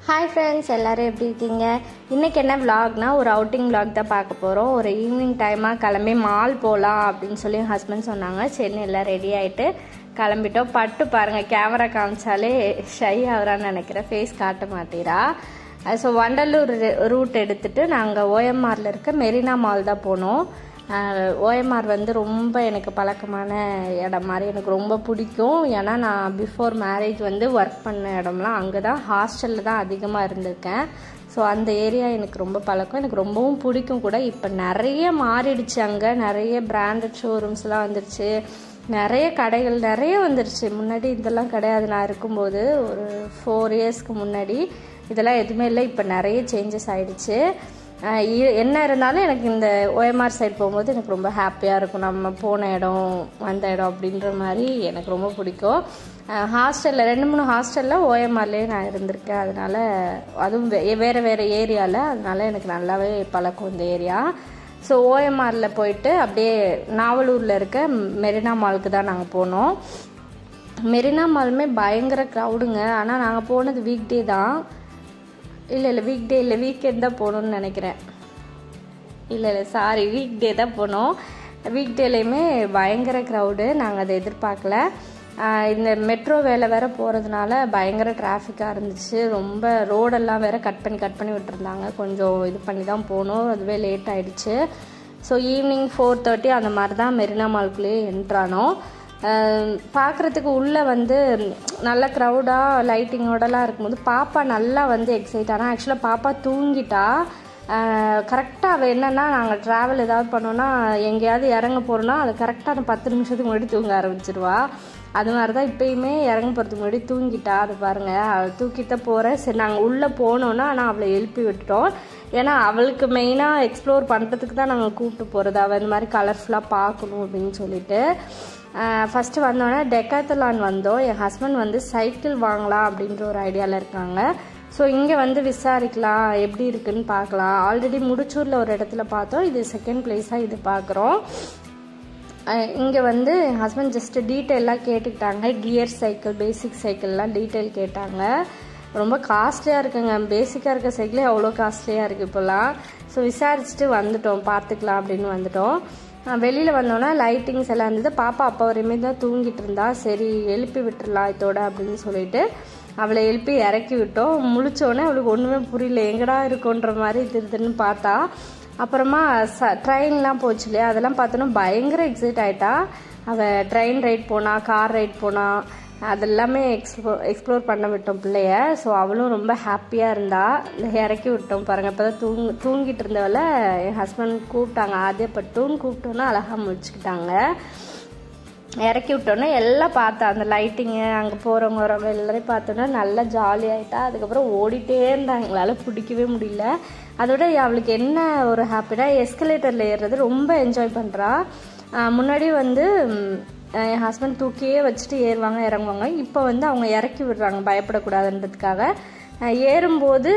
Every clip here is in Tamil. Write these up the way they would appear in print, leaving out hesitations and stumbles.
Hi friends, எல்லாரும் எப்படி இருக்கீங்க? இன்னைக்கு என்ன vlogனா ஒரு அவுட்டிங் vlog தான் பார்க்க போறோம். ஒரு ஈவினிங் டைமா கிளம்பி மால் போலாம் அப்படினு சொல்லி ஹஸ்பண்ட் சொன்னாங்க. சரி எல்லாம் ரெடி ஆயிட்டு கிளம்பிட்டோம். பட்டு பாருங்க கேமரா காமிச்சாலே ஷை ஆவறான்னு நினைக்கிறேன். ஃபேஸ் காட்ட மாட்டீரா. சோ வண்டலூர் ரூட் எடுத்துட்டு நாங்க ஓஎம்ஆர்ல இருக்க மெரினா மால் தான் போனோம். ஓஎம்ஆர் வந்து ரொம்ப எனக்கு பழக்கமான இடம் மாதிரி எனக்கு ரொம்ப பிடிக்கும். ஏன்னா நான் பிஃபோர் மேரேஜ் வந்து ஒர்க் பண்ண இடம்லாம் அங்கே தான் ஹாஸ்டலில் தான் அதிகமாக இருந்திருக்கேன். ஸோ அந்த ஏரியா எனக்கு ரொம்ப பழக்கம், எனக்கு ரொம்பவும் பிடிக்கும் கூட. இப்போ நிறைய மாறிடுச்சு, அங்கே நிறைய பிராண்டட் ஷோரூம்ஸ்லாம் வந்துருச்சு, நிறைய கடைகள் நிறைய வந்துருச்சு. முன்னாடி இதெல்லாம் கிடையாது. நான் இருக்கும்போது ஒரு 4 இயர்ஸ்க்கு முன்னாடி இதெல்லாம் எதுவுமே இல்லை. இப்போ நிறைய சேஞ்சஸ் ஆகிடுச்சு. என்ன இருந்தாலும் எனக்கு இந்த ஓஎம்ஆர் சைட் போகும்போது எனக்கு ரொம்ப ஹாப்பியாக இருக்கும். நம்ம போன இடம் வந்த இடம் அப்படின்ற மாதிரி எனக்கு ரொம்ப பிடிக்கும். ஹாஸ்டலில் 2-3 ஹாஸ்டலில் ஓஎம்ஆர்லேயே நான் இருந்திருக்கேன். அதனால் அதுவும் வேறு வேறு ஏரியாவில், அதனால எனக்கு நல்லாவே பழக்கம் இந்த ஏரியா. ஸோ ஓஎம்ஆரில் போயிட்டு அப்படியே நாவலூரில் இருக்க மெரினா மாலுக்கு தான் நாங்கள் போனோம். மெரினா மாலுமே பயங்கர க்ரௌடுங்க. ஆனால் நாங்கள் போனது வீக் டே தான். இல்லை வீக் டே இல்லை, வீக்கெண்ட் தான் போகணுன்னு நினைக்கிறேன். இல்லை சாரி, வீக் டே தான் போனோம். வீக் டேலையுமே பயங்கர க்ரௌடு. நாங்கள் அதை எதிர்பார்க்கல. இந்த மெட்ரோ வேலை வேறு போகிறதுனால பயங்கர டிராஃபிக்காக இருந்துச்சு. ரொம்ப ரோடெல்லாம் வேறு கட் பண்ணி விட்டுருந்தாங்க. கொஞ்சம் இது பண்ணி தான் போனோம். அதுவே லேட் ஆகிடுச்சு. ஸோ ஈவினிங் 4:30 அந்த மாதிரி தான் மெரினா மால்குள்ளேயே என்ட்ரானோம். பார்க்குறதுக்கு உள்ளே வந்து நல்ல க்ரௌடாக லைட்டிங்கோடலாம் இருக்கும்போது பாப்பா நல்லா வந்து எக்ஸைட் ஆனால் ஆக்சுவலாக பாப்பா தூங்கிட்டா. கரெக்டாக அவள் என்னென்னா, நாங்கள் ட்ராவல் ஏதாவது பண்ணோன்னா எங்கேயாவது இறங்க போகிறோன்னா அது கரெக்டாக அந்த 10 நிமிஷத்துக்கு முன்னாடி தூங்க ஆரம்பிச்சிடுவா. அது மாதிரி தான் இப்போயுமே இறங்க போகிறதுக்கு முன்னாடி தூங்கிட்டா. அது பாருங்கள், அவள் தூக்கிட்ட போகிறேன். சரி நாங்கள் உள்ளே போனோன்னா ஆனால் அவளை எழுப்பி விட்டுட்டோம். ஏன்னா அவளுக்கு மெயினாக எக்ஸ்ப்ளோர் பண்ணுறதுக்கு தான் நாங்கள் கூப்பிட்டு போகிறது. அவள் இந்த மாதிரி கலர்ஃபுல்லாக பார்க்கணும் அப்படின்னு சொல்லிட்டு. ஃபஸ்ட்டு வந்தோடனே டெக்காத்தலான் வந்தோம். என் ஹஸ்பண்ட் வந்து சைக்கிள் வாங்கலாம் அப்படின்ற ஒரு ஐடியாவில் இருக்காங்க. ஸோ இங்கே வந்து விசாரிக்கலாம், எப்படி இருக்குன்னு பார்க்கலாம். ஆல்ரெடி முடிச்சூரில் ஒரு இடத்துல பார்த்தோம். இது செகண்ட் பிளேஸாக இது பார்க்குறோம். இங்கே வந்து என் ஹஸ்பண்ட் ஜஸ்ட்டு டீட்டெயிலாக கேட்டுக்கிட்டாங்க. கியர் சைக்கிள், பேசிக் சைக்கிள்லாம் டீட்டெயில் கேட்டாங்க. ரொம்ப காஸ்ட்லியாக இருக்குங்க. பேசிக்காக இருக்க சைக்கிளே அவ்வளோ காஸ்ட்லியாக இருக்குது இப்போல்லாம். ஸோ விசாரிச்சுட்டு வந்துட்டோம், பார்த்துக்கலாம் அப்படின்னு வந்துட்டோம். வெளியில் வந்தோன்னா லைட்டிங்ஸ் எல்லாம் இருந்தது. பாப்பா அப்போ வரையுமே தான் தூங்கிட்டு இருந்தா. சரி எழுப்பி விட்டுடலாம் இதோட அப்படின்னு சொல்லிட்டு அவளை எழுப்பி இறக்கி விட்டோம். முழிச்சோடனே அவளுக்கு ஒன்றுமே புரியல, எங்கடா இருக்குன்ற மாதிரி திருன்னு பார்த்தா. அப்புறமா ட்ரெயின்லாம் போச்சு இல்லையா, அதெல்லாம் பார்த்தோன்னா பயங்கர எக்ஸைட் ஆகிட்டா. அவள் ட்ரெயின் ரைட் போனா, கார் ரைட் போனா, அதெல்லாமே எக்ஸ்ப்ளோர் பண்ண விட்டோம் பிள்ளைய. ஸோ அவளும் ரொம்ப ஹாப்பியாக இருந்தா. இறக்கி விட்டோம் பாருங்கள். இப்போ தான் தூங்கிட்டு இருந்தவளை என் ஹஸ்பண்ட் கூப்பிட்டாங்க. ஆதியப்பட்டுன்னு கூப்பிட்டோன்னா அழகாக முடிச்சுக்கிட்டாங்க. இறக்கி விட்டோன்னே எல்லாம் பார்த்தா, அந்த லைட்டிங்கு, அங்கே போகிறவங்க வரவங்க எல்லாரையும் பார்த்தோன்னா நல்லா ஜாலியாகிட்டா. அதுக்கப்புறம் ஓடிட்டே இருந்தாங்க, எங்களால் பிடிக்கவே முடியல. அதோட அவளுக்கு என்ன ஒரு ஹாப்பினா, எஸ்கலேட்டரில் ஏறுறது ரொம்ப என்ஜாய் பண்ணுறா. முன்னாடி வந்து என் ஹஸ்பண்ட் தூக்கியே வச்சுட்டு ஏறுவாங்க இறங்குவாங்க. இப்போ வந்து அவங்க இறக்கி விடுறாங்க பயப்படக்கூடாதுன்றதுக்காக. ஏறும்போது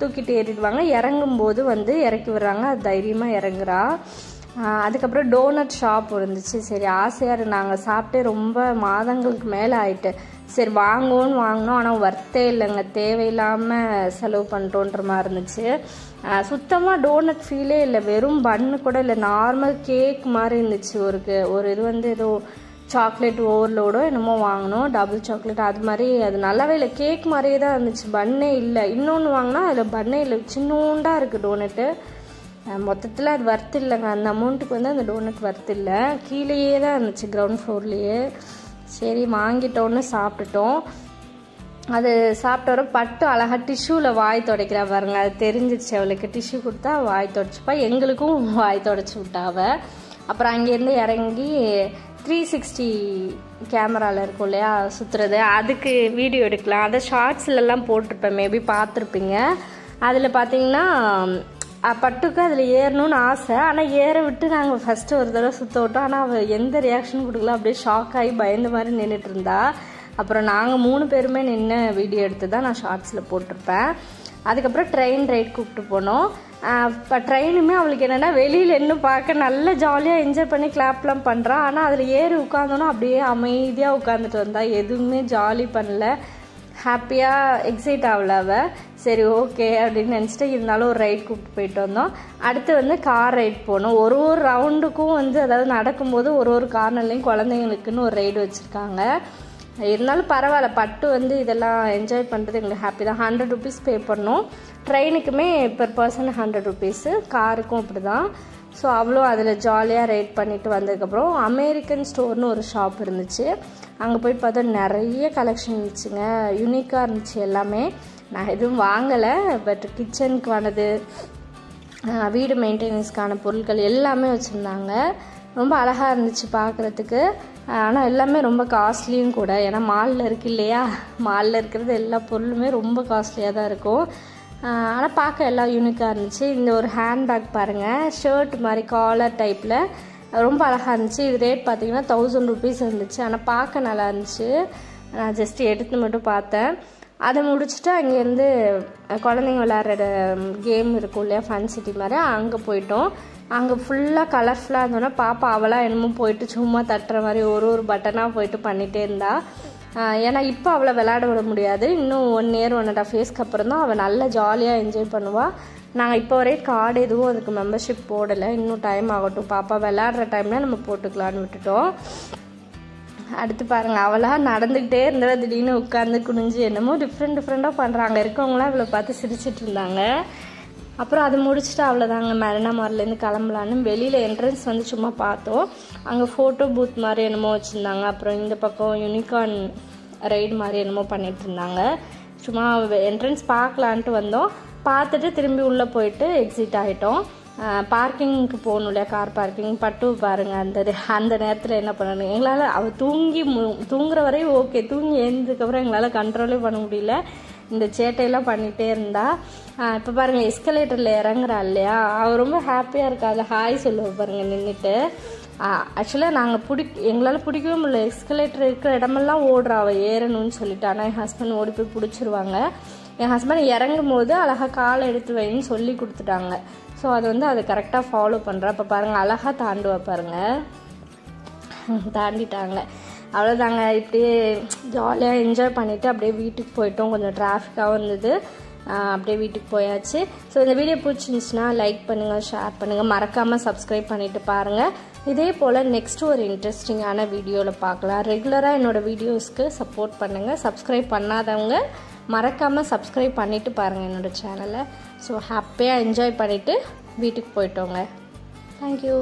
தூக்கிட்டு ஏறிடுவாங்க, இறங்கும்போது வந்து இறக்கி விடுறாங்க. அது தைரியமாக இறங்குறா. அதுக்கப்புறம் டோனட் ஷாப் இருந்துச்சு. சரி ஆசையாக நாங்கள் சாப்பிட்டு ரொம்ப மாதங்களுக்கு மேலே ஆயிட்டு. சரி வாங்குவோன்னு வாங்கினோம். ஆனால் வர்த்தே இல்லைங்க, தேவையில்லாமல் செலவு பண்ணிட்டோன்ற மாதிரி இருந்துச்சு. சுத்தமாக டோனட் ஃபீலே இல்லை, வெறும் பன்னு கூட இல்லை, நார்மல் கேக் மாதிரி இருந்துச்சு. ஒரு இது வந்து ஏதோ சாக்லேட் ஓவர்லோடோ என்னமோ வாங்கினோம், டபுள் சாக்லேட். அது மாதிரி அது நல்லாவே இல்லை, கேக் மாதிரியே தான் இருந்துச்சு, பன்னே இல்லை. இன்னொன்று வாங்கினா அதில் பன்னே இல்லை, சின்னோண்டாக இருக்குது டோனட்டு. மொத்தத்தில் அது வர்த்து இல்லைங்க. அந்த அமௌண்ட்டுக்கு வந்து அந்த டோனட் வர்த்து இல்லை. கீழேயே தான் இருந்துச்சு, கிரவுண்ட் ஃப்ளோர்லேயே. சரி வாங்கிட்டோன்னு சாப்பிட்டுட்டோம். அது சாப்பிட்ட வர பட்டு அழகாக டிஷ்யூவில் வாய் துடைக்கிறா பாருங்க. அது தெரிஞ்சிச்சு அவளுக்கு. டிஷ்யூ கொடுத்தா வாய் துடைச்சிப்பா, எங்களுக்கும் வாய் துடைச்சி விட்டாவ. அப்புறம் அங்கேருந்து இறங்கி 360 கேமராவில் இருக்கும் இல்லையா சுற்றுறது, அதுக்கு வீடியோ எடுக்கலாம். அதை ஷார்ட்ஸ்லலாம் போட்டிருப்பேன், மேபி பார்த்துருப்பீங்க. அதில் பார்த்தீங்கன்னா பட்டுக்கு அதில் ஏறணும்னு ஆசை. ஆனால் ஏற விட்டு நாங்கள் ஃபஸ்ட்டு ஒரு தடவை சுற்ற விட்டோம். ஆனால் அவள் எந்த ரியாக்ஷன் கொடுக்கல, அப்படியே ஷாக் ஆகி பயந்த மாதிரி நின்றுட்டு இருந்தா. அப்புறம் நாங்கள் 3 பேருமே நின்று வீடியோ எடுத்து தான் நான் ஷார்ட்ஸில் போட்டிருப்பேன். அதுக்கப்புறம் ட்ரெயின் ரைட் கூப்பிட்டு போனோம். இப்போ ட்ரெயினுமே அவளுக்கு என்னென்னா வெளியில் இன்னும் பார்க்க நல்லா ஜாலியாக என்ஜாய் பண்ணி கிளாப்லாம் பண்ணுறான். ஆனால் அதில் ஏறி உட்காந்தோன்னா அப்படியே அமைதியாக உட்காந்துட்டு வந்தா, எதுவுமே ஜாலி பண்ணல. ஹாப்பியாக எக்ஸைட் ஆகல அவள். சரி ஓகே அப்படின்னு நினச்சிட்டு இருந்தாலும் ஒரு ரைட் கூப்பிட்டு போயிட்டு வந்தோம். அடுத்து வந்து கார் ரைட் போனோம். ஒரு ரவுண்டுக்கும் வந்து அதாவது நடக்கும்போது ஒரு கார்னர்லேயும் குழந்தைங்களுக்குன்னு ஒரு ரைடு வச்சுருக்காங்க. இருந்தாலும் பரவாயில்ல, பட்டு வந்து இதெல்லாம் என்ஜாய் பண்ணுறது எங்களுக்கு ஹாப்பி தான். 100 rupees பே பண்ணோம். ட்ரெயினுக்குமே பெர் பர்சன் 100 rupees, காருக்கும் அப்படி தான். ஸோ அவ்வளோ அதில் ஜாலியாக ரைட் பண்ணிவிட்டு வந்ததுக்கப்புறம் அமெரிக்கன் ஸ்டோர்னு ஒரு ஷாப் இருந்துச்சு. அங்கே போயிட்டு பார்த்தா நிறைய கலெக்ஷன் இருந்துச்சுங்க, யூனிக்காக இருந்துச்சு எல்லாமே. நான் எதுவும் வாங்கலை, பட் கிச்சனுக்கானது, வீடு மெயின்டெனன்ஸ்க்கான பொருட்கள் எல்லாமே வச்சுருந்தாங்க. ரொம்ப அழகாக இருந்துச்சு பார்க்குறதுக்கு. ஆனால் எல்லாமே ரொம்ப காஸ்ட்லியும் கூட. ஏன்னா மாலில் இருக்குது இல்லையா, மாலில் இருக்கிறது எல்லா பொருளுமே ரொம்ப காஸ்ட்லியாக தான் இருக்கும். ஆனால் பார்க்க எல்லாம் யூனிக்காக இருந்துச்சு. இந்த ஒரு ஹேண்ட்பேக் பாருங்கள், ஷர்ட் மாதிரி காலர் டைப்பில் ரொம்ப அழகாக இருந்துச்சு. இது ரேட் பார்த்திங்கன்னா 1000 rupees இருந்துச்சு. ஆனால் பார்க்க நல்லா இருந்துச்சு. நான் ஜஸ்ட் எடுத்து மட்டும் பார்த்தேன். அதை முடிச்சுட்டு அங்கேருந்து குழந்தைங்க விளையாடுற கேம் இருக்கும் இல்லையா, ஃபன் சிட்டி மாதிரி, அங்கே போயிட்டோம். அங்கே ஃபுல்லாக கலர்ஃபுல்லாக இருந்தோன்னா பாப்பா அவளாக என்னமோ போயிட்டு சும்மா தட்டுற மாதிரி ஒரு பட்டனாக போயிட்டு பண்ணிகிட்டே இருந்தா. ஏன்னா இப்போ அவளை விளையாட விட முடியாது. இன்னும் 1 year 1.5 yearsக்கு அப்புறம் தான் அவள் நல்லா ஜாலியாக என்ஜாய் பண்ணுவாள். நாங்கள் இப்போ வரையும் கார்டு எதுவும் அதுக்கு மெம்பர்ஷிப் போடலை. இன்னும் டைம் ஆகட்டும், பாப்பா விளையாடுற டைமில் நம்ம போட்டுக்கலான்னு விட்டுட்டோம். அடுத்து பாருங்கள், அவளாக நடந்துக்கிட்டே இருந்தா திடீர்னு உட்காந்து குனிஞ்சு என்னமோ டிஃப்ரெண்ட்டாக பண்ணுறாங்க. இருக்கவங்களாம் இவளை பார்த்து சிரிச்சிட்டு இருந்தாங்க. அப்புறம் அது முடிச்சுட்டு அவ்வளோதாங்க, மெரினா மால்லேருந்து கிளம்பலான்னு வெளியில் என்ட்ரன்ஸ் வந்து சும்மா பார்த்தோம். அங்கே ஃபோட்டோ பூத் மாதிரி என்னமோ வச்சுருந்தாங்க. அப்புறம் இந்த பக்கம் யூனிகார்ன் ரைடு மாதிரி என்னமோ பண்ணிகிட்டு இருந்தாங்க. சும்மா என்ட்ரன்ஸ் பார்க்கலான்ட்டு வந்தோம். பார்த்துட்டு திரும்பி உள்ளே போயிட்டு எக்ஸிட் ஆகிட்டோம். பார்க்கிங்க்கு போகணும் இல்லையா, கார் பார்க்கிங். பட்டு பாருங்கள், அந்த நேரத்தில் என்ன பண்ணணும், எங்களால் அவள் தூங்குற வரையும் ஓகே, தூங்கி எழுந்ததுக்கப்புறம் எங்களால் கண்ட்ரோலே பண்ண முடியல. இந்த சேட்டையெல்லாம் பண்ணிகிட்டே இருந்தா. இப்போ பாருங்கள், எஸ்கலேட்டரில் இறங்குறா இல்லையா, அவள் ரொம்ப ஹாப்பியாக இருக்கா. அதில் ஹாய் சொல்லுவோம் பாருங்கள் நின்றுட்டு. ஆக்சுவலாக எங்களால் பிடிக்கவே முடியல. எஸ்கலேட்டர் இருக்கிற இடமெல்லாம் ஓடுறா அவள் ஏறணும்னு சொல்லிட்டு. ஆனால் என் ஹஸ்பண்ட் ஓடி போய் பிடிச்சிருவாங்க. என் ஹஸ்பண்ட் இறங்கும் போது அழகாக காலை எடுத்து வைன்னு சொல்லி கொடுத்துட்டாங்க. ஸோ அது வந்து அதை கரெக்டாக ஃபாலோ பண்ணுறா. இப்போ பாருங்கள், அழகாக தாண்டுவா பாருங்கள், தாண்டிட்டாங்க. அவ்வளோதாங்க, இப்படியே ஜாலியாக என்ஜாய் பண்ணிவிட்டு அப்படியே வீட்டுக்கு போயிட்டோம். கொஞ்சம் டிராஃபிக்காகவும் இருந்தது. அப்படியே வீட்டுக்கு போயாச்சு. ஸோ இந்த வீடியோ பிடிச்சிருந்துச்சுன்னா லைக் பண்ணுங்கள், ஷேர் பண்ணுங்கள், மறக்காமல் சப்ஸ்கிரைப் பண்ணிவிட்டு பாருங்கள். இதே போல் நெக்ஸ்ட்டு ஒரு இன்ட்ரெஸ்டிங்கான வீடியோவில் பார்க்கலாம். ரெகுலராக என்னோடய வீடியோஸ்க்கு சப்போர்ட் பண்ணுங்கள். சப்ஸ்கிரைப் பண்ணாதவங்க மறக்காமல் சப்ஸ்கிரைப் பண்ணிவிட்டு பாருங்கள் என்னோடய சேனலை. ஸோ ஹாப்பியாக என்ஜாய் பண்ணிவிட்டு வீட்டுக்கு போயிட்டோங்க. தேங்க்யூ.